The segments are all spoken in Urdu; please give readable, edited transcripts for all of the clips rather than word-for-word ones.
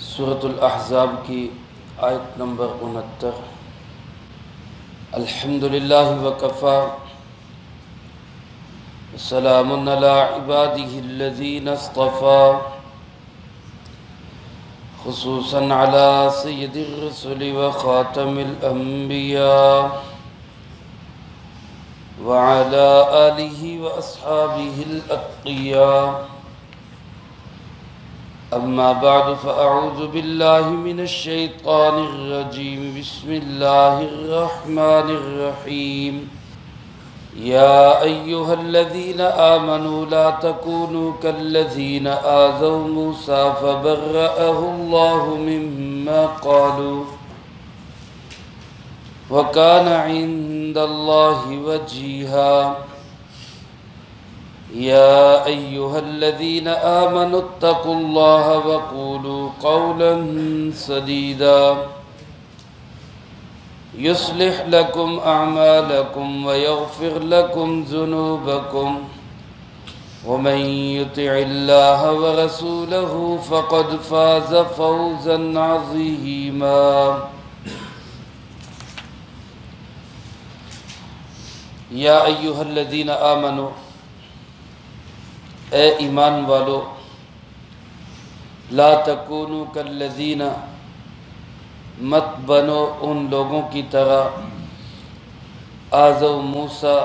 سورۃ الاحزاب کی آیت نمبر 69۔ الحمدللہ وکفی وسلام علی عبادہ الذین اصطفی خصوصا علی سید الرسل وخاتم الانبیاء وعلى آلہ واصحابہ الاتقیاء۔ اما بعد فاعوذ باللہ من الشیطان الرجیم بسم اللہ الرحمن الرحیم۔ یا ایہا الذین آمنوا لا تکونوا کالذین آذوا موسیٰ فبرأہ اللہ مما قالوا وکان عند اللہ وجیہا۔ یا ایہا الذین آمنوا اتقوا اللہ وقولوا قولا سدیدا یصلح لکم اعمالکم ویغفر لکم ذنوبکم ومن یطع اللہ ورسولہ فقد فاز فوزا عظیما۔ یا ایہا الذین آمنوا، اے ایمان والو، لا تکونوا کالذین، مت بنو ان لوگوں کی طرح آذوا موسیٰ،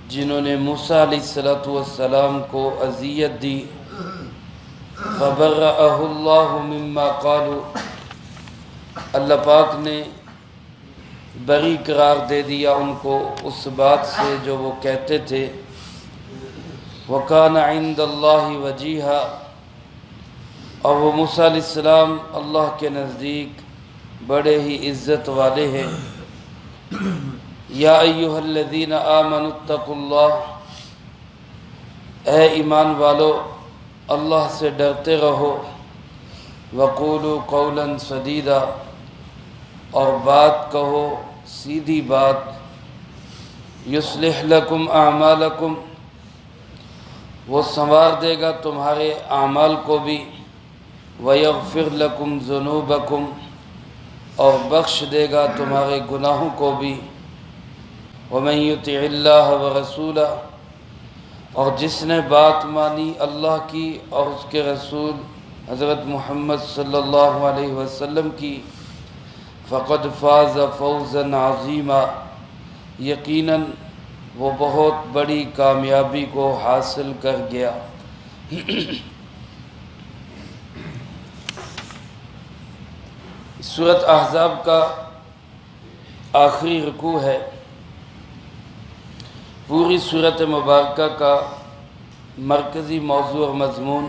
جنہوں نے موسیٰ علیہ السلام کو اذیت دی۔ فبرأہ اللہ مما قالوا، اللہ پاک نے بری قرار دے دیا ان کو اس بات سے جو وہ کہتے تھے۔ وَكَانَ عِندَ اللَّهِ وَجِيهًا، اور وہ موسیٰ علیہ السلام اللہ کے نزدیک بڑے ہی عزت والے ہیں۔ یا ایہا الذین آمنوا اتقوا اللہ، اے ایمان والو اللہ سے ڈرتے رہو۔ وقولوا قولا سدیدا، اور بات کہو سیدھی بات۔ یصلح لکم اعمالکم، وہ سنوار دے گا تمہارے اعمال کو بھی۔ وَيَغْفِرْ لَكُمْ ذُنُوبَكُمْ، اور بخش دے گا تمہارے گناہوں کو بھی۔ وَمَن يُطِعِ اللَّهَ وَرَسُولَهُ، اور جس نے بات مانی اللہ کی اور اس کے رسول حضرت محمد صلی اللہ علیہ وسلم کی، فَقَدْ فَازَ فَوْزًا عَظِيمًا، یقیناً وہ بہت بڑی کامیابی کو حاصل کر گیا۔ سورۃ احزاب کا آخری رکوع ہے۔ پوری سورۃ مبارکہ کا مرکزی موضوع اور مضمون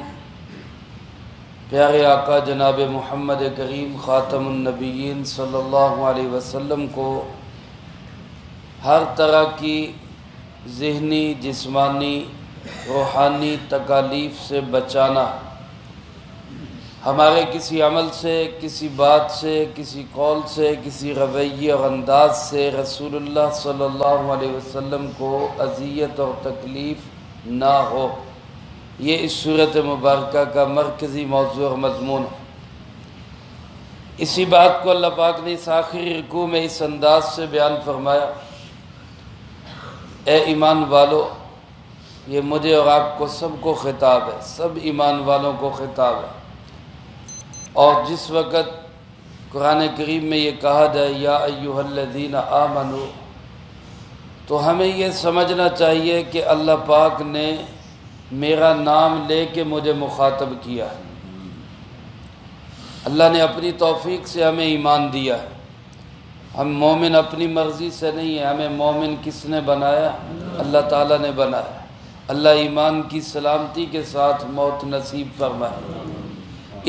پیارے آقا جناب محمد کریم خاتم النبیین صلی اللہ علیہ وسلم کو ہر طرح کی ذہنی، جسمانی، روحانی تکالیف سے بچانا، ہمارے کسی عمل سے، کسی بات سے، کسی قول سے، کسی رویے اور انداز سے رسول اللہ صلی اللہ علیہ وسلم کو اذیت اور تکلیف نہ ہو، یہ اس سورۃ مبارکہ کا مرکزی موضوع اور مضمون ہے۔ اسی بات کو اللہ پاک نے اس آخری رکوع میں اس انداز سے بیان فرمایا۔ اے ایمان والو، یہ مجھے اور آپ کو سب کو خطاب ہے، سب ایمان والوں کو خطاب ہے۔ اور جس وقت قرآن کریم میں یہ کہا جائے یا ایہا الذین آمنوا، تو ہمیں یہ سمجھنا چاہیے کہ اللہ پاک نے میرا نام لے کے مجھے مخاطب کیا ہے۔ اللہ نے اپنی توفیق سے ہمیں ایمان دیا ہے۔ ہم مومن اپنی مرضی سے نہیں ہیں، ہمیں مومن کس نے بنایا؟ اللہ تعالیٰ نے بنایا۔ اللہ ایمان کی سلامتی کے ساتھ موت نصیب فرمائے۔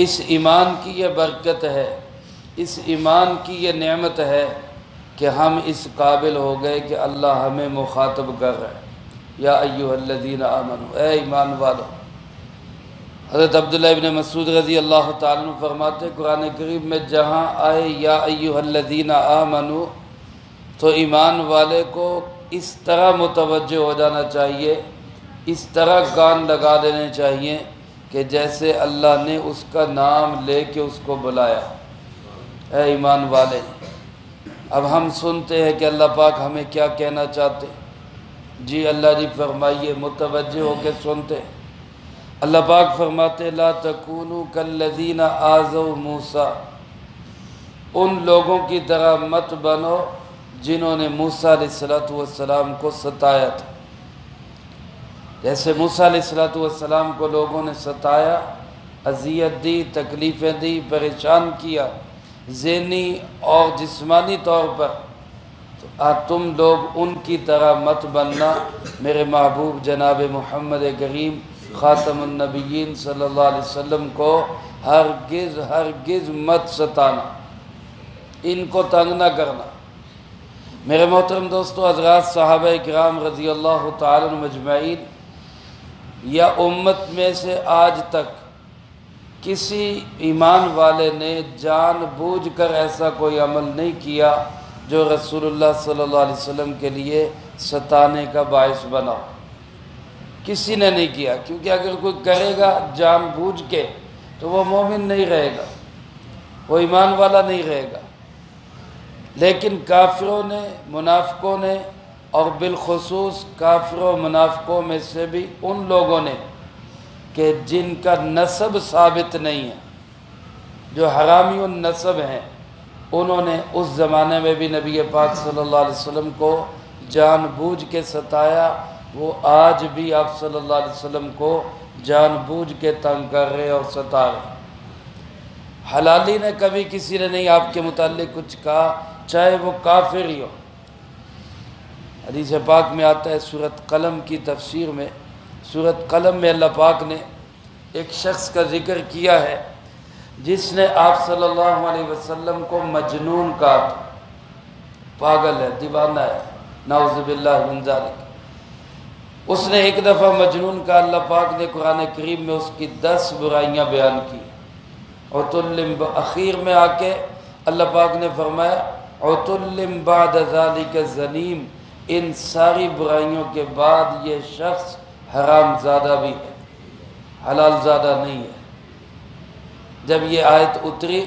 اس ایمان کی یہ برکت ہے، اس ایمان کی یہ نعمت ہے کہ ہم اس قابل ہو گئے کہ اللہ ہمیں مخاطب کر رہے ہیں۔ یا ایہا الذین آمنوا، اے ایمان والو۔ حضرت عبداللہ ابن مسعود رضی اللہ تعالیٰ عنہ فرماتے ہیں قرآن کریم میں جہاں آئے یا ایہا الذین آمنوا، تو ایمان والے کو اس طرح متوجہ ہو جانا چاہیے، اس طرح کان لگا لینے چاہیے کہ جیسے اللہ نے اس کا نام لے کے اس کو بلایا۔ اے ایمان والے، اب ہم سنتے ہیں کہ اللہ پاک ہمیں کیا کہنا چاہتے۔ جی اللہ جی فرمائیے، متوجہ ہو کے سنتے۔ اللہ پاک فرماتے لا تکونوا کالذین آذوا موسیٰ، ان لوگوں کی طرح مت بنو جنہوں نے موسیٰ علیہ السلام کو ستایا تھا۔ جیسے موسیٰ علیہ السلام کو لوگوں نے ستایا، اذیت دی، تکلیفیں دی، پریشان کیا ذہنی اور جسمانی طور پر، تو تم لوگ ان کی طرح مت بننا۔ میرے محبوب جناب محمد کریم خاتم النبیین صلی اللہ علیہ وسلم کو ہرگز ہرگز مت ستانا، ان کو تنگ نہ کرنا۔ میرے محترم دوستو، حضرات صحابہ کرام رضی اللہ تعالی عنہم اجمعین، یا امت میں سے آج تک کسی ایمان والے نے جان بوجھ کر ایسا کوئی عمل نہیں کیا جو رسول اللہ صلی اللہ علیہ وسلم کے لیے ستانے کا باعث بنا۔ کسی نے نہیں کیا، کیونکہ اگر کوئی کرے گا جان بوجھ کے تو وہ مومن نہیں رہے گا، وہ ایمان والا نہیں رہے گا۔ لیکن کافروں نے، منافقوں نے، اور بالخصوص کافروں منافقوں میں سے بھی ان لوگوں نے کہ جن کا نسب ثابت نہیں ہے، جو حرامی النسب ہیں، انہوں نے اس زمانے میں بھی نبی پاک صلی اللہ علیہ وسلم کو جان بوجھ کے ستایا۔ وہ آج بھی آپ صلی اللہ علیہ وسلم کو جان بوجھ کے تنگ کر رہے اور ستا رہے۔ حلالی نے کبھی کسی نے نہیں آپ کے متعلق کچھ کہا، چاہے وہ کافر ہی ہو۔ حدیث پاک میں آتا ہے سورۃ قلم کی تفسیر میں، سورۃ قلم میں اللہ پاک نے ایک شخص کا ذکر کیا ہے جس نے آپ صلی اللہ علیہ وسلم کو مجنون کہا تھا، پاگل ہے، دیوانہ ہے، نعوذ باللہ من ذالک۔ اس نے ایک دفعہ مجنون کا، اللہ پاک نے قرآن کریم میں اس کی 10 برائیاں بیان کی، عتل اخیر میں آ کے اللہ پاک نے فرمایا عتل بعد ذالک زنیم، ان ساری برائیوں کے بعد یہ شخص حرام زادہ بھی ہے، حلال زادہ نہیں ہے۔ جب یہ آیت اتری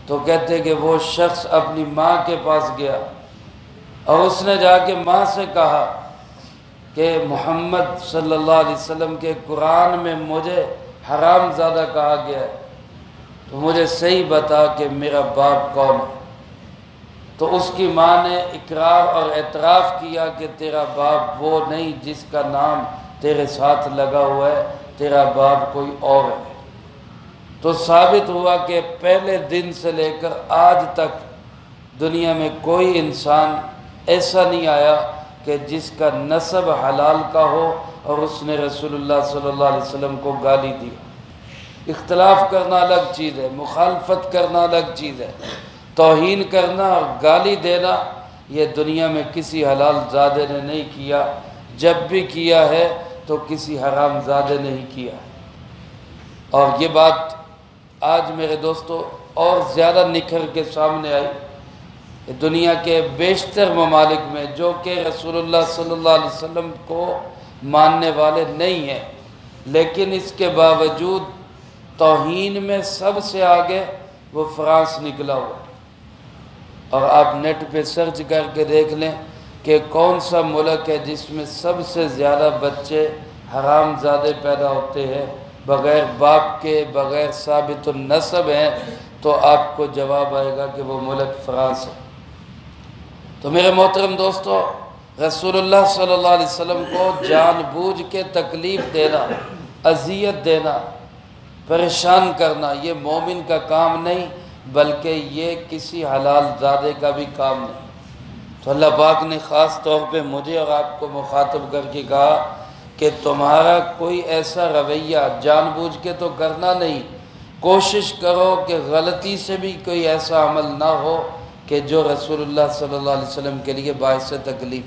تو کہتے کہ وہ شخص اپنی ماں کے پاس گیا اور اس نے جا کے ماں سے کہا کہ محمد صلی اللہ علیہ وسلم کے قرآن میں مجھے حرام زادہ کہا گیا ہے، تو مجھے صحیح بتا کہ میرا باپ کون ہے۔ تو اس کی ماں نے اقرار اور اعتراف کیا کہ تیرا باپ وہ نہیں جس کا نام تیرے ساتھ لگا ہوا ہے، تیرا باپ کوئی اور ہے۔ تو ثابت ہوا کہ پہلے دن سے لے کر آج تک دنیا میں کوئی انسان ایسا نہیں آیا کہ جس کا نسب حلال کا ہو اور اس نے رسول اللہ صلی اللہ علیہ وسلم کو گالی دی۔ اختلاف کرنا الگ چیز ہے، مخالفت کرنا الگ چیز ہے، توہین کرنا اور گالی دینا یہ دنیا میں کسی حلال زادے نے نہیں کیا، جب بھی کیا ہے تو کسی حرام زادے نے ہی کیا۔ اور یہ بات آج میرے دوستو اور زیادہ نکھر کے سامنے آئی کہ دنیا کے بیشتر ممالک میں جو کہ رسول اللہ صلی اللہ علیہ وسلم کو ماننے والے نہیں ہیں، لیکن اس کے باوجود توہین میں سب سے آگے وہ فرانس نکلا ہوا۔ اور آپ نیٹ پہ سرچ کر کے دیکھ لیں کہ کون سا ملک ہے جس میں سب سے زیادہ بچے حرام زادے پیدا ہوتے ہیں، بغیر باپ کے، بغیر ثابت النسب ہیں، تو آپ کو جواب آئے گا کہ وہ ملک فرانس ہے۔ تو میرے محترم دوستو، رسول اللہ صلی اللہ علیہ وسلم کو جان بوجھ کے تکلیف دینا، اذیت دینا، پریشان کرنا یہ مومن کا کام نہیں، بلکہ یہ کسی حلال زادے کا بھی کام نہیں۔ تو اللہ پاک نے خاص طور پہ مجھے اور آپ کو مخاطب کر کے کہا کہ تمہارا کوئی ایسا رویہ جان بوجھ کے تو کرنا نہیں، کوشش کرو کہ غلطی سے بھی کوئی ایسا عمل نہ ہو کہ جو رسول اللہ صلی اللہ علیہ وسلم کے لیے باعث تکلیف۔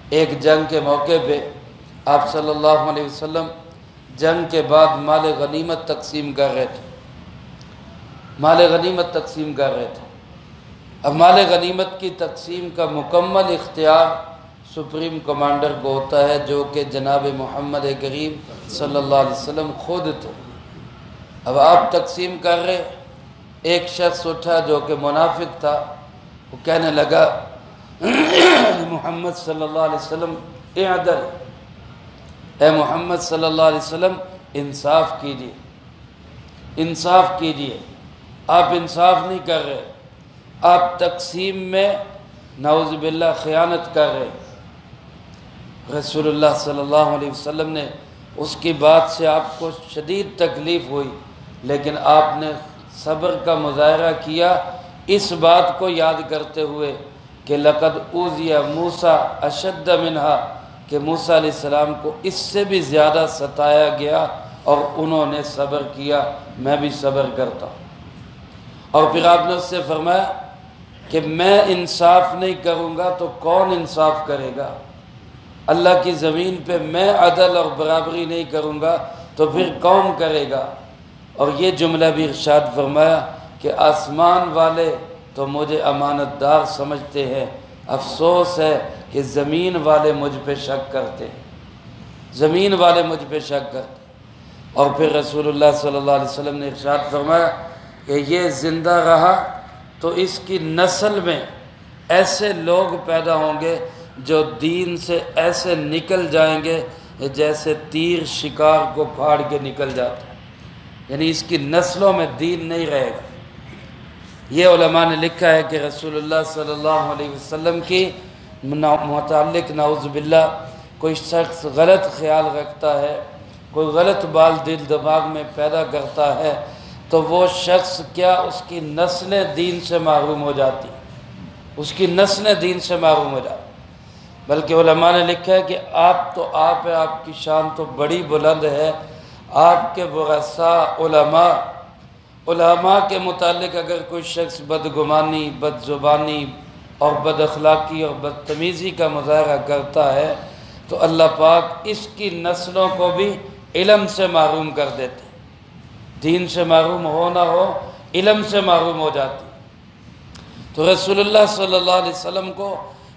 ایک جنگ کے موقع پہ آپ صلی اللہ علیہ وسلم جنگ کے بعد مال غنیمت تقسیم کر رہے تھے، مال غنیمت تقسیم کر رہے تھے۔ اب مال غنیمت کی تقسیم کا مکمل اختیار سپریم کمانڈر کو ہوتا ہے، جو کہ جناب محمد کریم صلی اللہ علیہ وسلم خود تھے۔ اب آپ تقسیم کر رہے، ایک شخص اٹھا جو کہ منافق تھا، وہ کہنے لگا محمد صلی اللہ علیہ وسلم اعدل، اے محمد صلی اللہ علیہ وسلم انصاف کیجیے، انصاف کیجیے، آپ انصاف نہیں کر رہے، آپ تقسیم میں نعوذ باللہ خیانت کر رہے۔ رسول اللہ صلی اللہ علیہ وسلم نے اس کی بات سے آپ کو شدید تکلیف ہوئی، لیکن آپ نے صبر کا مظاہرہ کیا، اس بات کو یاد کرتے ہوئے کہ لقد اوذی موسیٰ اشد منہا، کہ موسیٰ علیہ السلام کو اس سے بھی زیادہ ستایا گیا اور انہوں نے صبر کیا، میں بھی صبر کرتا ہوں۔ اور پھر آپ نے اس سے فرمایا کہ میں انصاف نہیں کروں گا تو کون انصاف کرے گا؟ اللہ کی زمین پہ میں عدل اور برابری نہیں کروں گا تو پھر کون کرے گا؟ اور یہ جملہ بھی ارشاد فرمایا کہ آسمان والے تو مجھے امانت دار سمجھتے ہیں، افسوس ہے کہ زمین والے مجھ پہ شک کرتے ہیں، زمین والے مجھ پہ شک کرتے ہیں۔ اور پھر رسول اللہ صلی اللہ علیہ وسلم نے ارشاد فرمایا کہ یہ زندہ رہا تو اس کی نسل میں ایسے لوگ پیدا ہوں گے جو دین سے ایسے نکل جائیں گے جیسے تیر شکار کو پھاڑ کے نکل جاتا ہے، یعنی اس کی نسلوں میں دین نہیں رہے گا۔ یہ علماء نے لکھا ہے کہ رسول اللہ صلی اللہ علیہ وسلم کی متعلق نعوذ باللہ کوئی شخص غلط خیال رکھتا ہے، کوئی غلط بال دل دماغ میں پیدا کرتا ہے تو وہ شخص کیا اس کی نسلیں دین سے محروم ہو جاتی، اس کی نسلیں دین سے محروم ہو جاتی۔ بلکہ علماء نے لکھا ہے کہ آپ تو آپ ہے، آپ کی شان تو بڑی بلند ہے، آپ کے ورثاء علماء کے متعلق اگر کوئی شخص بدگمانی، بد زبانی اور بد اخلاقی اور بدتمیزی کا مظاہرہ کرتا ہے تو اللہ پاک اس کی نسلوں کو بھی علم سے محروم کر دیتے، دین سے محروم ہو نہ ہو، علم سے محروم ہو جاتی۔ تو رسول اللہ صلی اللہ علیہ وسلم کو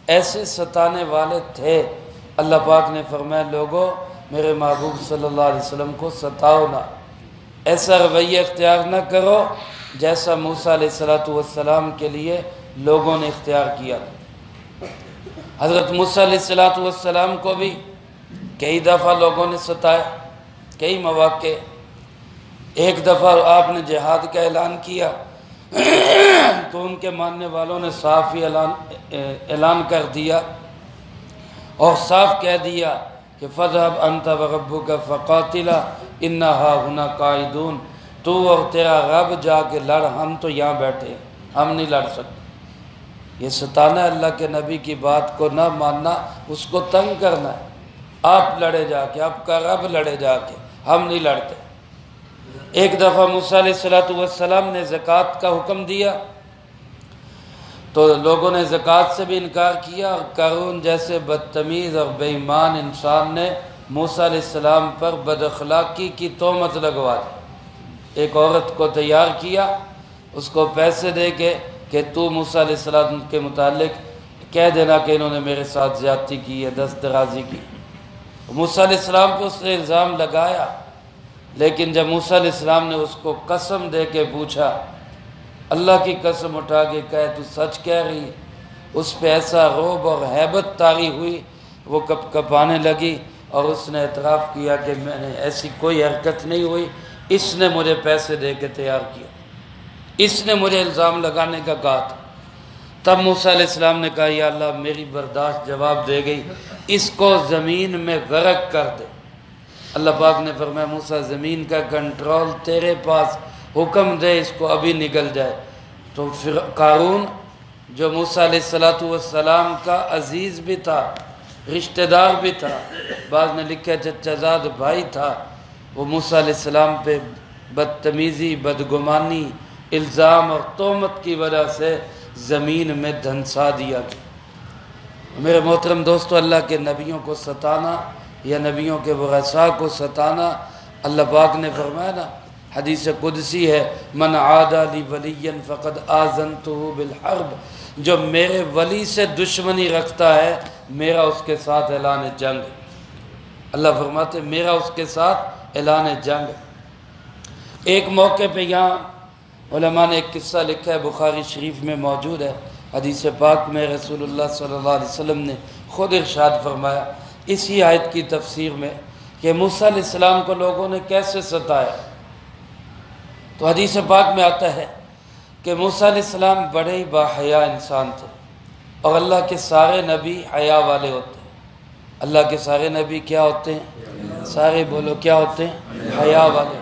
ایسے ستانے والے تھے، اللہ پاک نے فرمایا لوگوں میرے محبوب صلی اللہ علیہ وسلم کو ستاؤ نہ، ایسا رویہ اختیار نہ کرو جیسا موسیٰ علیہ السلام کے لیے لوگوں نے اختیار کیا۔ حضرت موسیٰ علیہ السلام کو بھی کئی دفعہ لوگوں نے ستایا، کئی مواقع۔ ایک دفعہ آپ نے جہاد کا اعلان کیا تو ان کے ماننے والوں نے صاف ہی اعلان کر دیا اور صاف کہہ دیا کہ فَذْهَبْ أَنْتَ وَرَبُّكَ فَقَاتِلَا إِنَّا هَاهُنَا قَاعِدُونَ، تو اور تیرا رب جا کے لڑ، ہم تو یہاں بیٹھے، ہم نہیں لڑ سکتے۔ یہ ستانا اللہ کے نبی کی بات کو نہ ماننا، اس کو تنگ کرنا ہے۔ آپ لڑے جا کے، آپ کا رب لڑے جا کے، ہم نہیں لڑتے۔ ایک دفعہ موسیٰ علیہ السلام نے زکوٰۃ کا حکم دیا تو لوگوں نے زکوٰۃ سے بھی انکار کیا، اور قارون جیسے بدتمیز اور بے ایمان انسان نے موسیٰ علیہ السلام پر بد اخلاقی کی تہمت لگوا دی۔ ایک عورت کو تیار کیا، اس کو پیسے دے کے کہ تو موسیٰ علیہ السلام کے متعلق کہہ دینا کہ انہوں نے میرے ساتھ زیادتی کی ہے، دست درازی کی۔ موسیٰ علیہ السلام پہ اس نے الزام لگایا، لیکن جب موسیٰ علیہ السلام نے اس کو قسم دے کے پوچھا، اللہ کی قسم اٹھا کے کہے تو سچ کہہ رہی، اس پہ ایسا رعب اور ہیبت طاری ہوئی، وہ کپ کپانے لگی اور اس نے اعتراف کیا کہ میں نے ایسی کوئی حرکت نہیں ہوئی، اس نے مجھے پیسے دے کے تیار کیا، اس نے مجھے الزام لگانے کا کہا تھا۔ تب موسیٰ علیہ السلام نے کہا یا اللہ میری برداشت جواب دے گئی، اس کو زمین میں غرق کر دے۔ اللہ پاک نے فرمایا موسیٰ زمین کا کنٹرول تیرے پاس، حکم دے اس کو ابھی نگل جائے۔ تو پھر قارون جو موسیٰ علیہ السلام کا عزیز بھی تھا، رشتہ دار بھی تھا، بعض نے لکھا چچا زاد بھائی تھا، وہ موسیٰ علیہ السلام پہ بدتمیزی، بدگمانی، الزام اور تہمت کی وجہ سے زمین میں دھنسا دیا گیا۔ میرے محترم دوستو، اللہ کے نبیوں کو ستانا یا نبیوں کے ورثاء کو ستانا، اللہ پاک نے فرمایا نا، حدیث قدسی ہے من عادى لی ولی فقد آذنتہ بالحرب، جو میرے ولی سے دشمنی رکھتا ہے میرا اس کے ساتھ اعلان جنگ ہے۔ اللہ فرماتے میرا اس کے ساتھ اعلان جنگ ہے۔ ایک موقع پہ یہاں علماء نے ایک قصہ لکھا ہے، بخاری شریف میں موجود ہے، حدیث پاک میں رسول اللہ صلی اللہ علیہ وسلم نے خود ارشاد فرمایا اسی آیت کی تفسیر میں کہ موسیٰ علیہ السلام کو لوگوں نے کیسے ستایا۔ تو حدیث پاک میں آتا ہے کہ موسیٰ علیہ السلام بڑے ہی باحیا انسان تھے، اور اللہ کے سارے نبی حیا والے ہوتے ہیں۔ اللہ کے سارے نبی کیا ہوتے ہیں؟ سارے بولو کیا ہوتے ہیں؟ حیا والے۔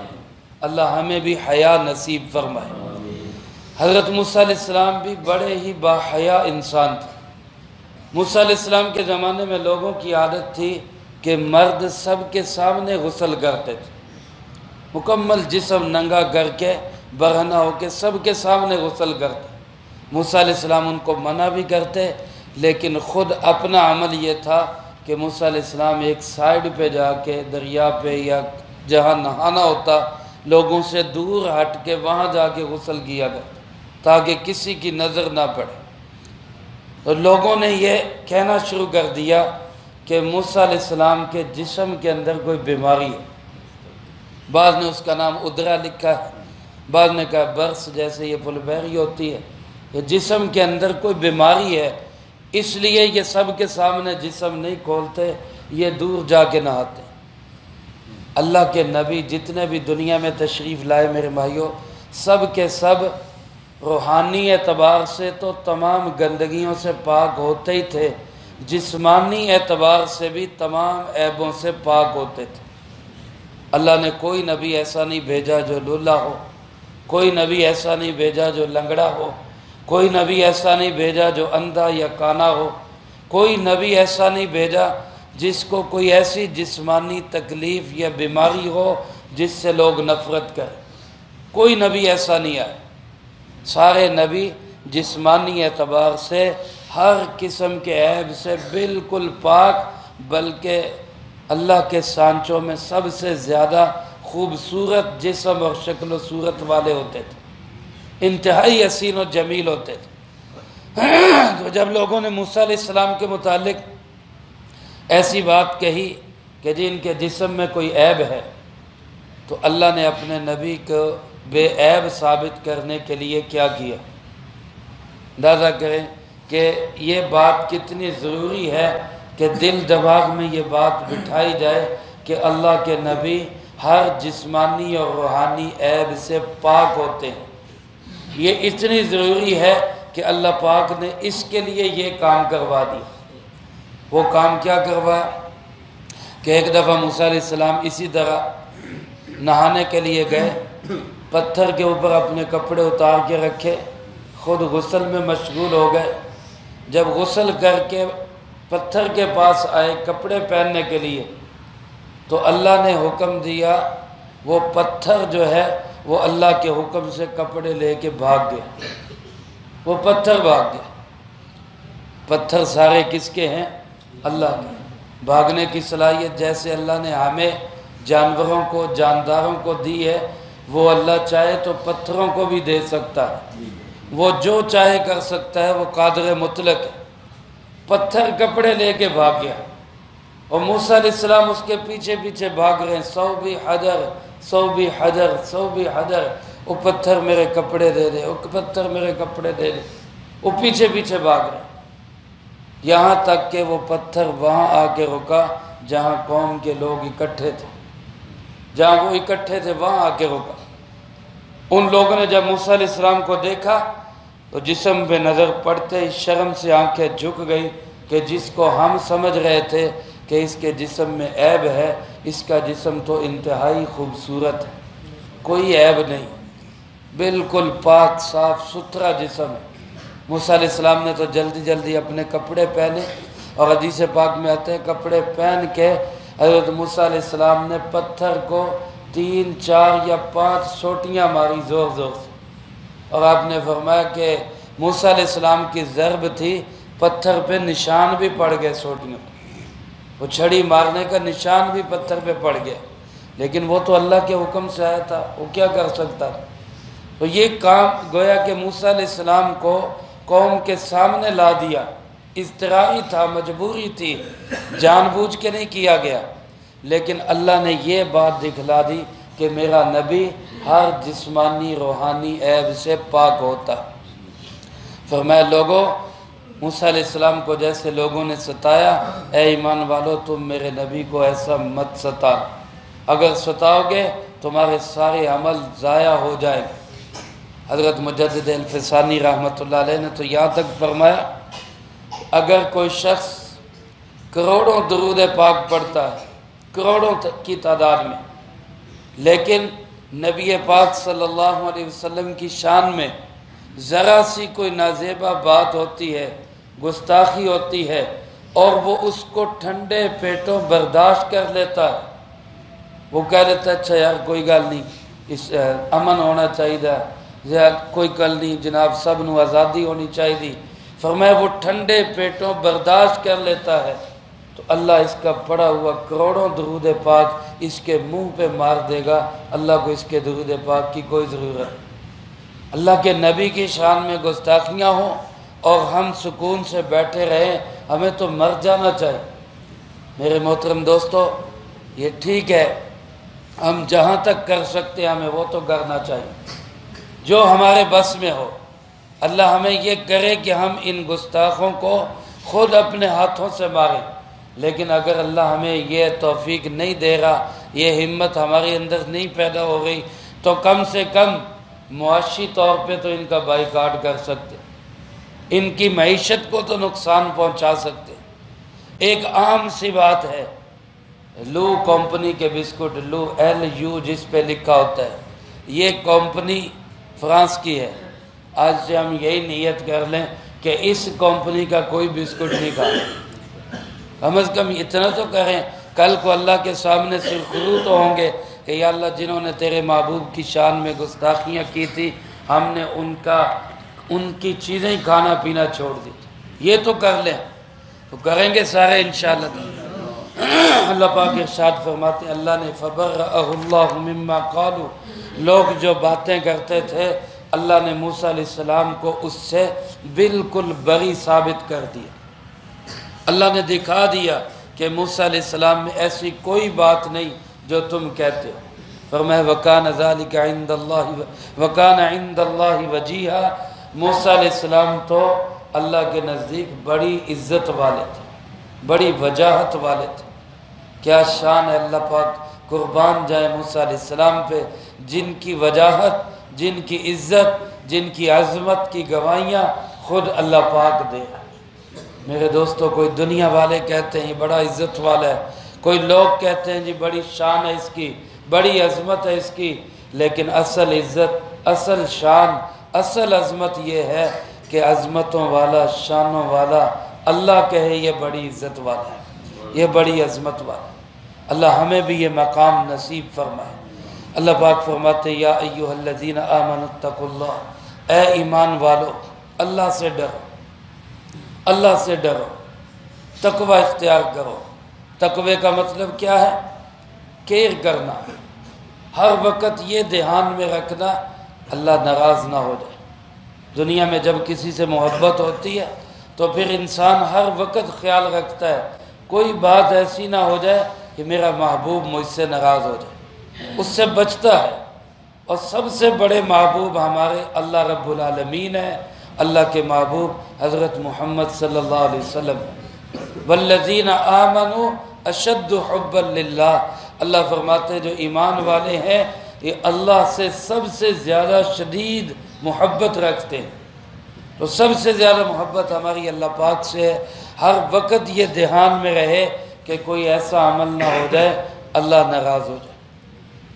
اللہ ہمیں بھی حیا نصیب فرمائے۔ حضرت موسیٰ علیہ السلام بھی بڑے ہی باحیا انسان تھے۔ موسیٰ علیہ السلام کے زمانے میں لوگوں کی عادت تھی کہ مرد سب کے سامنے غسل کرتے تھے، مکمل جسم ننگا کر کے برہنہ ہو کے سب کے سامنے غسل کرتے۔ موسیٰ علیہ السلام ان کو منع بھی کرتے، لیکن خود اپنا عمل یہ تھا کہ موسیٰ علیہ السلام ایک سائیڈ پہ جا کے دریا پہ یا جہاں نہانا ہوتا لوگوں سے دور ہٹ کے وہاں جا کے غسل کیا کرتے تاکہ کسی کی نظر نہ پڑے۔ تو لوگوں نے یہ کہنا شروع کر دیا کہ موسیٰ علیہ السلام کے جسم کے اندر کوئی بیماری ہے۔ بعض نے اس کا نام ادرا لکھا ہے، بعض نے کہا برس، جیسے یہ پھلبیری ہوتی ہے، کہ جسم کے اندر کوئی بیماری ہے، اس لیے یہ سب کے سامنے جسم نہیں کھولتے، یہ دور جا کے نہاتے۔ اللہ کے نبی جتنے بھی دنیا میں تشریف لائے میرے بھائیوں، سب کے سب روحانی اعتبار سے تو تمام گندگیوں سے پاک ہوتے ہی تھے، جسمانی اعتبار سے بھی تمام عیبوں سے پاک ہوتے تھے۔ اللہ نے کوئی نبی ایسا نہیں بھیجا جو لولا ہو، کوئی نبی ایسا نہیں بھیجا جو لنگڑا ہو، کوئی نبی ایسا نہیں بھیجا جو اندھا یا کانا ہو، کوئی نبی ایسا نہیں بھیجا جس کو کوئی ایسی جسمانی تکلیف یا بیماری ہو جس سے لوگ نفرت کریں۔ کوئی نبی ایسا نہیں آیا۔ سارے نبی جسمانی اعتبار سے ہر قسم کے عیب سے بالکل پاک، بلکہ اللہ کے سانچوں میں سب سے زیادہ خوبصورت جسم اور شکل و صورت والے ہوتے تھے، انتہائی حسین و جمیل ہوتے تھے۔ تو جب لوگوں نے موسیٰ علیہ السلام کے متعلق ایسی بات کہی کہ جن کے جسم میں کوئی عیب ہے، تو اللہ نے اپنے نبی کو بے عیب ثابت کرنے کے لیے کیا کیا؟ اندازہ کریں کہ یہ بات کتنی ضروری ہے کہ دل دماغ میں یہ بات بٹھائی جائے کہ اللہ کے نبی ہر جسمانی اور روحانی عیب سے پاک ہوتے ہیں۔ یہ اتنی ضروری ہے کہ اللہ پاک نے اس کے لیے یہ کام کروا دیا۔ وہ کام کیا کروایا کہ ایک دفعہ موسیٰ علیہ السلام اسی طرح نہانے کے لیے گئے، پتھر کے اوپر اپنے کپڑے اتار کے رکھے، خود غسل میں مشغول ہو گئے۔ جب غسل کر کے پتھر کے پاس آئے کپڑے پہننے کے لیے، تو اللہ نے حکم دیا، وہ پتھر جو ہے وہ اللہ کے حکم سے کپڑے لے کے بھاگ گئے۔ وہ پتھر بھاگ گئے۔ پتھر سارے کس کے ہیں؟ اللہ کے۔ بھاگنے کی صلاحیت جیسے اللہ نے ہمیں جانوروں کو، جانداروں کو دی ہے، وہ اللہ چاہے تو پتھروں کو بھی دے سکتا ہے۔ وہ جو چاہے کر سکتا ہے، وہ قادر مطلق ہے۔ پتھر کپڑے لے کے بھاگ گیا، اور موسیٰ علیہ السلام اس کے پیچھے پیچھے بھاگ رہے ہیں، صوبی حجر صوبی حجر صوبی حجر، وہ پتھر میرے کپڑے دے دے، وہ پتھر میرے کپڑے دے دے، وہ پیچھے پیچھے بھاگ رہے ہیں، یہاں تک کہ وہ پتھر وہاں آ کے رکا جہاں قوم کے لوگ اکٹھے تھے، جہاں وہ اکٹھے تھے وہاں آ کے رکا۔ ان لوگوں نے جب موسیٰ علیہ السلام کو دیکھا تو جسم پہ نظر پڑتے ہی شرم سے آنکھیں جھک گئی کہ جس کو ہم سمجھ رہے تھے کہ اس کے جسم میں عیب ہے، اس کا جسم تو انتہائی خوبصورت ہے، کوئی عیب نہیں، بالکل پاک صاف ستھرا جسم ہے۔ موسیٰ علیہ السلام نے تو جلدی جلدی اپنے کپڑے پہنے، اور حدیث پاک میں آتے ہیں کپڑے پہن کے حضرت موسیٰ علیہ السلام نے پتھر کو 3 4 یا 5 سوٹیاں ماری زور زور سے، اور آپ نے فرمایا کہ موسیٰ علیہ السلام کی ضرب تھی، پتھر پہ نشان بھی پڑ گئے سوٹیوں، وہ چھڑی مارنے کا نشان بھی پتھر پہ پڑ گیا، لیکن وہ تو اللہ کے حکم سے آیا تھا، وہ کیا کر سکتا تھا؟ تو یہ کام گویا کہ موسیٰ علیہ السلام کو قوم کے سامنے لا دیا اضطراری تھا، مجبوری تھی، جان بوجھ کے نہیں کیا گیا، لیکن اللہ نے یہ بات دکھلا دی کہ میرا نبی ہر جسمانی روحانی عیب سے پاک ہوتا۔ فرمایا لوگوں، موسیٰ علیہ السلام کو جیسے لوگوں نے ستایا، اے ایمان والو تم میرے نبی کو ایسا مت ستا، اگر ستاؤ گے تمہارے سارے عمل ضائع ہو جائیں گے۔ حضرت مجدد الفسانی رحمۃ اللہ علیہ نے تو یہاں تک فرمایا اگر کوئی شخص کروڑوں درود پاک پڑھتا ہے، کروڑوں کی تعداد میں، لیکن نبی پاک صلی اللہ علیہ وسلم کی شان میں ذرا سی کوئی نازیبہ بات ہوتی ہے، گستاخی ہوتی ہے، اور وہ اس کو ٹھنڈے پیٹوں برداشت کر لیتا ہے، وہ کہہ لیتا ہے اچھا یار کوئی گل نہیں، اس امن ہونا چاہیے، کوئی گل نہیں جناب، سب نو آزادی ہونی چاہیے، فرمایا وہ ٹھنڈے پیٹوں برداشت کر لیتا ہے تو اللہ اس کا پڑھا ہوا کروڑوں درود پاک اس کے منہ پہ مار دے گا۔ اللہ کو اس کے درود پاک کی کوئی ضرورت نہیں۔ اللہ کے نبی کی شان میں گستاخیاں ہوں اور ہم سکون سے بیٹھے رہیں، ہمیں تو مر جانا چاہیے۔ میرے محترم دوستو، یہ ٹھیک ہے، ہم جہاں تک کر سکتے ہیں ہمیں وہ تو کرنا چاہیے جو ہمارے بس میں ہو۔ اللہ ہمیں یہ کرے کہ ہم ان گستاخوں کو خود اپنے ہاتھوں سے ماریں، لیکن اگر اللہ ہمیں یہ توفیق نہیں دے رہا، یہ ہمت ہمارے اندر نہیں پیدا ہو گئی، تو کم سے کم معاشی طور پہ تو ان کا بائیکاٹ کر سکتے، ان کی معیشت کو تو نقصان پہنچا سکتے۔ ایک عام سی بات ہے، لو کمپنی کے بسکٹ، لو LU جس پہ لکھا ہوتا ہے، یہ کمپنی فرانس کی ہے۔ آج سے ہم یہی نیت کر لیں کہ اس کمپنی کا کوئی بسکٹ نہیں کھائے، کم از کم اتنا تو کریں، کل کو اللہ کے سامنے سرخرو تو ہوں گے کہ یا اللہ جنہوں نے تیرے محبوب کی شان میں گستاخیاں کی تھی، ہم نے ان کی چیزیں کھانا پینا چھوڑ دی تھی، یہ تو کر لیں، تو کریں گے سارے انشاءاللہ۔ اللہ پاک ارشاد فرماتے ہیں، اللہ نے فبرأہ اللہ مما قالوا، لوگ جو باتیں کرتے تھے اللہ نے موسیٰ علیہ السلام کو اس سے بالکل بری ثابت کر دیا۔ اللہ نے دکھا دیا کہ موسیٰ علیہ السلام میں ایسی کوئی بات نہیں جو تم کہتے ہو۔ فرمایا وَكَانَ ذَلِكَ عِنْدَ اللَّهِ وَكَانَ عِنْدَ اللَّهِ وَجِيهًا، موسیٰ علیہ السلام تو اللہ کے نزدیک بڑی عزت والے تھے، بڑی وجاہت والے تھے۔ کیا شان ہے، اللہ پاک قربان جائے موسیٰ علیہ السلام پہ، جن کی وجاہت، جن کی عزت، جن کی عظمت کی گواہیاں خود اللہ پاک دے۔ میرے دوستو، کوئی دنیا والے کہتے ہیں یہ بڑا عزت والا ہے، کوئی لوگ کہتے ہیں جی بڑی شان ہے اس کی، بڑی عظمت ہے اس کی، لیکن اصل عزت، اصل شان، اصل عظمت یہ ہے کہ عظمتوں والا، شانوں والا اللہ کہے یہ بڑی عزت والا ہے، یہ بڑی عظمت والا ہے۔ اللہ ہمیں بھی یہ مقام نصیب فرمائے۔ اللہ پاک فرماتے یا ایھا الذین آمنوا اتقوا اللہ، اے ایمان والو اللہ سے ڈرو، اللہ سے ڈرو، تقوی اختیار کرو۔ تقوی کا مطلب کیا ہے؟ کیئر کرنا، ہر وقت یہ دھیان میں رکھنا اللہ ناراض نہ ہو جائے۔ دنیا میں جب کسی سے محبت ہوتی ہے تو پھر انسان ہر وقت خیال رکھتا ہے کوئی بات ایسی نہ ہو جائے کہ میرا محبوب مجھ سے ناراض ہو جائے، اس سے بچتا ہے۔ اور سب سے بڑے محبوب ہمارے اللہ رب العالمین ہیں، اللہ کے محبوب حضرت محمد صلی اللہ علیہ وسلم۔ والذین آمنوا اشد حبا للہ، اللہ فرماتے ہیں جو ایمان والے ہیں یہ اللہ سے سب سے زیادہ شدید محبت رکھتے ہیں۔ تو سب سے زیادہ محبت ہماری اللہ پاک سے ہے۔ ہر وقت یہ دھیان میں رہے کہ کوئی ایسا عمل نہ ہو جائے اللہ ناراض ہو جائے۔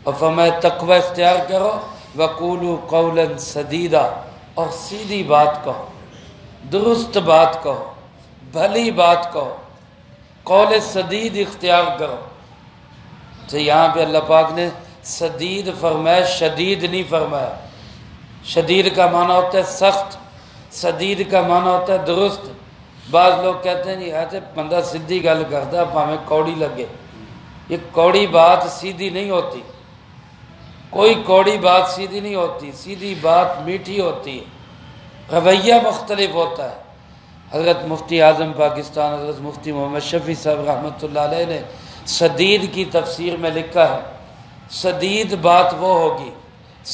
اور فرمایا تقوی اختیار کرو، وقولوا قولا سدیدا، اور سیدھی بات کہو، درست بات کہو، بھلی بات کہو، قول سدید اختیار کرو۔ تو یہاں پہ اللہ پاک نے سدید فرمایا، شدید نہیں فرمایا۔ شدید کا معنی ہوتا ہے سخت، سدید کا معنی ہوتا ہے درست۔ بعض لوگ کہتے ہیں جی ایسے بندہ سیدھی گل کرتا پاویں کوڑی لگے، یہ کوڑی بات سیدھی نہیں ہوتی، کوئی کوڑی بات سیدھی نہیں ہوتی، سیدھی بات میٹھی ہوتی ہے، رویہ مختلف ہوتا ہے۔ حضرت مفتی اعظم پاکستان حضرت مفتی محمد شفیع صاحب رحمۃ اللہ علیہ نے سدید کی تفسیر میں لکھا ہے، سدید بات وہ ہوگی،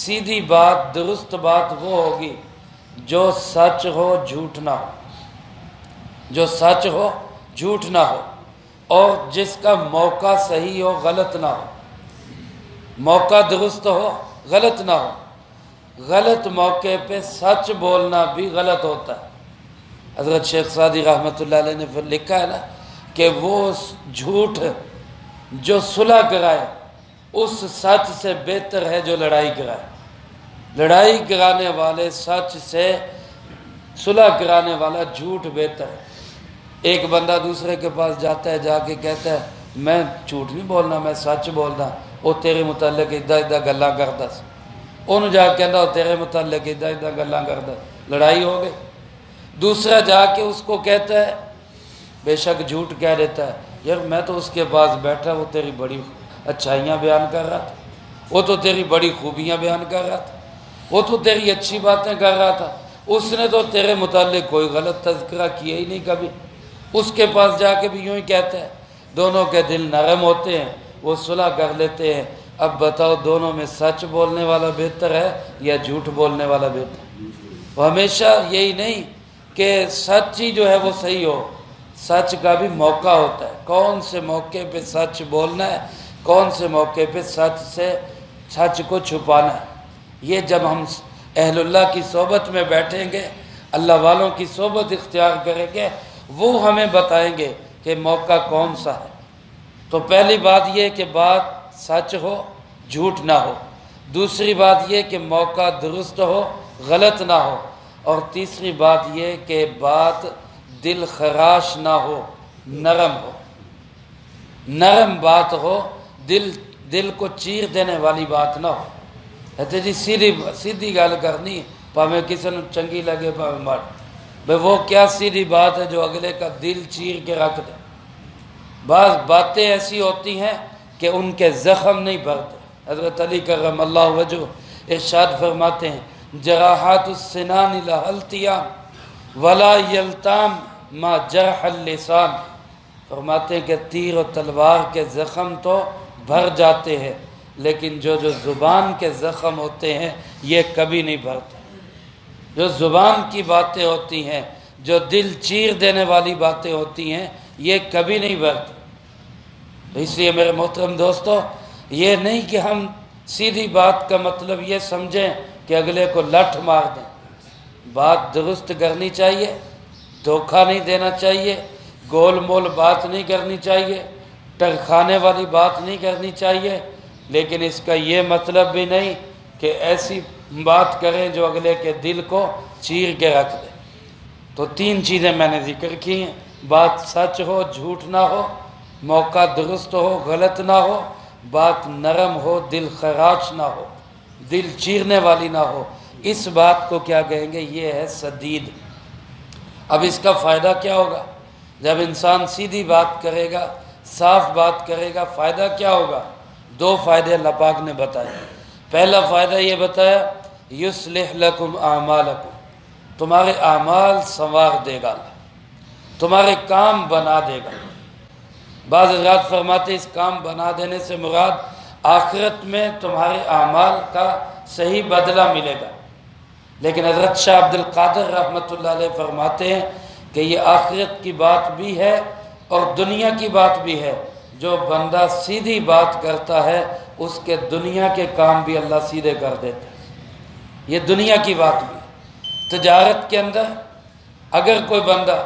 سیدھی بات، درست بات وہ ہوگی جو سچ ہو جھوٹ نہ ہو، جو سچ ہو جھوٹ نہ ہو، اور جس کا موقع صحیح ہو غلط نہ ہو، موقع درست ہو غلط نہ ہو۔ غلط موقع پہ سچ بولنا بھی غلط ہوتا ہے۔ حضرت شیخ سعدی رحمۃ اللہ علیہ نے پھر لکھا ہے نا کہ وہ جھوٹ جو صلح کرائے اس سچ سے بہتر ہے جو لڑائی کرائے۔ لڑائی کرانے والے سچ سے صلح کرانے والا جھوٹ بہتر ہے۔ ایک بندہ دوسرے کے پاس جاتا ہے، جا کے کہتا ہے میں جھوٹ نہیں بولنا، میں سچ بولنا، وہ تیرے متعلق ادھا گلاں کردا سی، انہوں جا کے کہنا وہ تیرے متعلق ادھا گلاں کردا، لڑائی ہو گئی۔ دوسرا جا کے اس کو کہتا ہے، بے شک جھوٹ کہہ دیتا ہے، یار میں تو اس کے پاس بیٹھا، وہ تیری بڑی اچھائیاں بیان کر رہا تھا، وہ تو تیری بڑی خوبیاں بیان کر رہا تھا، وہ تو تیری اچھی باتیں کر رہا تھا، اس نے تو تیرے متعلق کوئی غلط تذکرہ کیا ہی نہیں کبھی۔ اس کے پاس جا کے بھی یوں ہی کہتا ہے، دونوں کے دل نرم ہوتے ہیں، وہ صلح کر لیتے ہیں۔ اب بتاؤ دونوں میں سچ بولنے والا بہتر ہے یا جھوٹ بولنے والا بہتر ہے؟ وہ ہمیشہ یہی نہیں کہ سچ ہی جو ہے وہ صحیح ہو، سچ کا بھی موقع ہوتا ہے، کون سے موقع پہ سچ بولنا ہے، کون سے موقع پہ سچ کو چھپانا ہے۔ یہ جب ہم اہل اللہ کی صحبت میں بیٹھیں گے، اللہ والوں کی صحبت اختیار کریں گے، وہ ہمیں بتائیں گے کہ موقع کون سا ہے۔ تو پہلی بات یہ کہ بات سچ ہو جھوٹ نہ ہو، دوسری بات یہ کہ موقع درست ہو غلط نہ ہو، اور تیسری بات یہ کہ بات دل خراش نہ ہو، نرم ہو، نرم بات ہو، دل کو چیر دینے والی بات نہ ہو۔ کہتے جی سیدھی گل کرنی، پاویں کسی نے چنگی لگے پاویں ماڑی، بھئی وہ کیا سیدھی بات ہے جو اگلے کا دل چیر کے رکھ دے۔ بعض باتیں ایسی ہوتی ہیں کہ ان کے زخم نہیں بھرتے۔ حضرت علی کرم اللہ وجہ ارشاد فرماتے ہیں، جراحات السنان لہلتیام ولا یلتام ما جرح اللسان، فرماتے ہیں کہ تیر و تلوار کے زخم تو بھر جاتے ہیں، لیکن جو زبان کے زخم ہوتے ہیں یہ کبھی نہیں بھرتے۔ جو زبان کی باتیں ہوتی ہیں، جو دل چیر دینے والی باتیں ہوتی ہیں، یہ کبھی نہیں بھرتی۔ اس لیے میرے محترم دوستو، یہ نہیں کہ ہم سیدھی بات کا مطلب یہ سمجھیں کہ اگلے کو لٹھ مار دیں۔ بات درست کرنی چاہیے، دھوکہ نہیں دینا چاہیے، گول مول بات نہیں کرنی چاہیے، ٹرکھانے والی بات نہیں کرنی چاہیے، لیکن اس کا یہ مطلب بھی نہیں کہ ایسی بات کریں جو اگلے کے دل کو چیر کے رکھ دے۔ تو تین چیزیں میں نے ذکر کی ہیں، بات سچ ہو جھوٹ نہ ہو، موقع درست ہو غلط نہ ہو، بات نرم ہو دل خراش نہ ہو، دل چیرنے والی نہ ہو۔ اس بات کو کیا کہیں گے؟ یہ ہے سدید۔ اب اس کا فائدہ کیا ہوگا؟ جب انسان سیدھی بات کرے گا، صاف بات کرے گا، فائدہ کیا ہوگا؟ دو فائدے اللہ پاک نے بتائے۔ پہلا فائدہ یہ بتایا، یصلح لکم اعمالکم، تمہارے اعمال سنوار دے گا، تمہارے کام بنا دے گا۔ بعض حضرات فرماتے اس کام بنا دینے سے مراد آخرت میں تمہارے اعمال کا صحیح بدلہ ملے گا، لیکن حضرت شاہ عبد القادر رحمۃ اللہ علیہ فرماتے ہیں کہ یہ آخرت کی بات بھی ہے اور دنیا کی بات بھی ہے۔ جو بندہ سیدھی بات کرتا ہے اس کے دنیا کے کام بھی اللہ سیدھے کر دیتا ہے۔ یہ دنیا کی بات بھی ہے۔ تجارت کے اندر اگر کوئی بندہ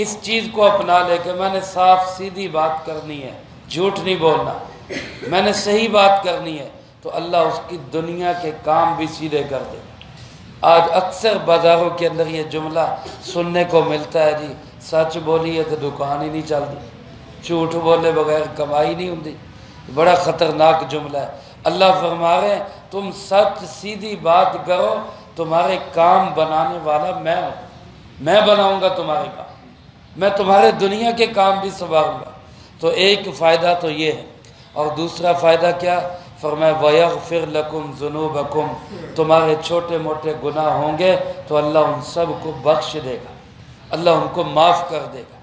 اس چیز کو اپنا لے کہ میں نے صاف سیدھی بات کرنی ہے، جھوٹ نہیں بولنا، میں نے صحیح بات کرنی ہے، تو اللہ اس کی دنیا کے کام بھی سیدھے کر دے۔ آج اکثر بازاروں کے اندر یہ جملہ سننے کو ملتا ہے، جی سچ بولیے تو دکان ہی نہیں چلتی، جھوٹ بولے بغیر کمائی نہیں ہوتی۔ بڑا خطرناک جملہ ہے۔ اللہ فرما رہے ہیں تم سچ سیدھی بات کرو، تمہارے کام بنانے والا میں ہوں، میں بناؤں گا تمہارے کام، میں تمہارے دنیا کے کام بھی سنواروں گا۔ تو ایک فائدہ تو یہ ہے، اور دوسرا فائدہ کیا؟ فرمایا وَيَغْفِرْ لَكُمْ ذُنُوبَكُمْ، تمہارے چھوٹے موٹے گناہ ہوں گے تو اللہ ان سب کو بخش دے گا۔ اللہ ان کو معاف کر دے گا۔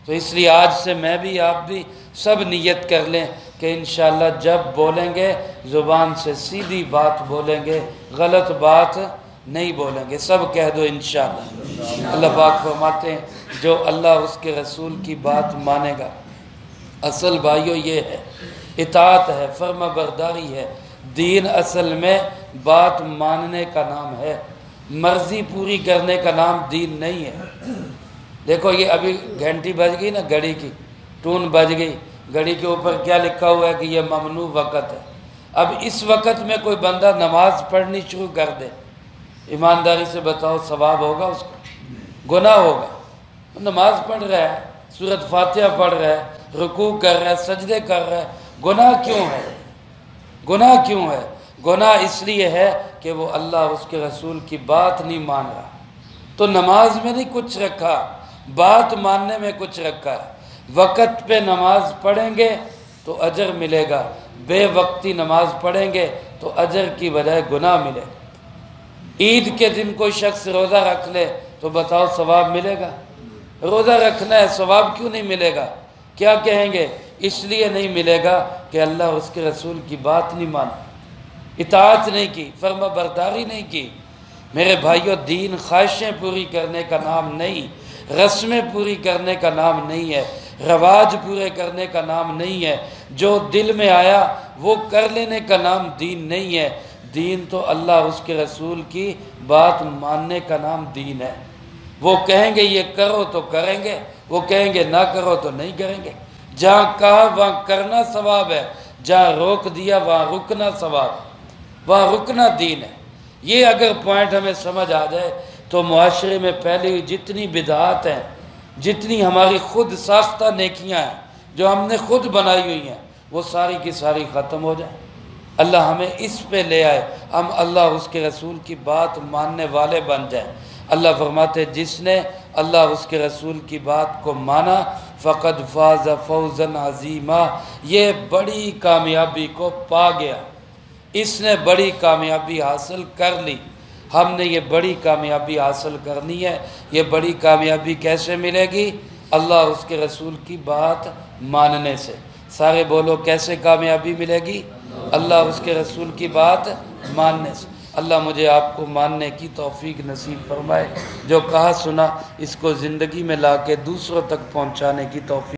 تو اس لیے آج سے میں بھی آپ بھی سب نیت کر لیں کہ انشاءاللہ جب بولیں گے زبان سے سیدھی بات بولیں گے، غلط بات نہیں بولیں گے، سب کہہ دو انشاءاللہ۔ اللہ پاک فرماتے ہیں جو اللہ اس کے رسول کی بات مانے گا، اصل بھائیو یہ ہے، اطاعت ہے، فرما برداری ہے۔ دین اصل میں بات ماننے کا نام ہے، مرضی پوری کرنے کا نام دین نہیں ہے۔ دیکھو یہ ابھی گھنٹی بج گئی نا، گھڑی کی ٹون بج گئی، گھڑی کے اوپر کیا لکھا ہوا ہے کہ یہ ممنوع وقت ہے۔ اب اس وقت میں کوئی بندہ نماز پڑھنی شروع کر دے، ایمانداری سے بتاؤ ثواب ہوگا اس کو؟ گناہ ہوگا۔ نماز پڑھ رہا ہے، سورۃ فاتحہ پڑھ رہا ہے، رکوع کر رہا ہے، سجدے کر رہا ہے، گناہ کیوں ہے؟ گناہ کیوں ہے؟ گناہ اس لیے ہے کہ وہ اللہ اس کے رسول کی بات نہیں مان رہا۔ تو نماز میں نہیں کچھ رکھا، بات ماننے میں کچھ رکھا ہے۔ وقت پہ نماز پڑھیں گے تو اجر ملے گا، بے وقتی نماز پڑھیں گے تو اجر کی بجائے گناہ ملے گا۔ عید کے دن کوئی شخص روزہ رکھ لے تو بتاؤ ثواب ملے گا؟ روزہ رکھنا ہے، ثواب کیوں نہیں ملے گا؟ کیا کہیں گے؟ اس لیے نہیں ملے گا کہ اللہ اس کے رسول کی بات نہیں مانی، اطاعت نہیں کی، فرما برداری نہیں کی۔ میرے بھائیو، دین خواہشیں پوری کرنے کا نام نہیں، رسمیں پوری کرنے کا نام نہیں ہے، رواج پورے کرنے کا نام نہیں ہے، جو دل میں آیا وہ کر لینے کا نام دین نہیں ہے۔ دین تو اللہ اس کے رسول کی بات ماننے کا نام دین ہے۔ وہ کہیں گے یہ کرو تو کریں گے، وہ کہیں گے نہ کرو تو نہیں کریں گے۔ جہاں کہا وہاں کرنا ثواب ہے، جہاں روک دیا وہاں رکنا ثواب ہے، وہاں رکنا دین ہے۔ یہ اگر پوائنٹ ہمیں سمجھ آ جائے تو معاشرے میں پھیلی ہوئی جتنی بدعات ہیں، جتنی ہماری خود ساختہ نیکیاں ہیں جو ہم نے خود بنائی ہوئی ہیں، وہ ساری کی ساری ختم ہو جائیں۔ اللہ ہمیں اس پہ لے آئے، ہم اللہ اس کے رسول کی بات ماننے والے بن جائیں۔ اللہ فرماتے جس نے اللہ اس کے رسول کی بات کو مانا فقد فاز فوزا عظیما، یہ بڑی کامیابی کو پا گیا، اس نے بڑی کامیابی حاصل کر لی۔ ہم نے یہ بڑی کامیابی حاصل کرنی ہے۔ یہ بڑی کامیابی کیسے ملے گی؟ اللہ اس کے رسول کی بات ماننے سے۔ سارے بولو کیسے کامیابی ملے گی؟ اللہ اس کے رسول کی بات ماننے سے۔ اللہ مجھے آپ کو ماننے کی توفیق نصیب فرمائے، جو کہا سنا اس کو زندگی میں لا کے دوسروں تک پہنچانے کی توفیق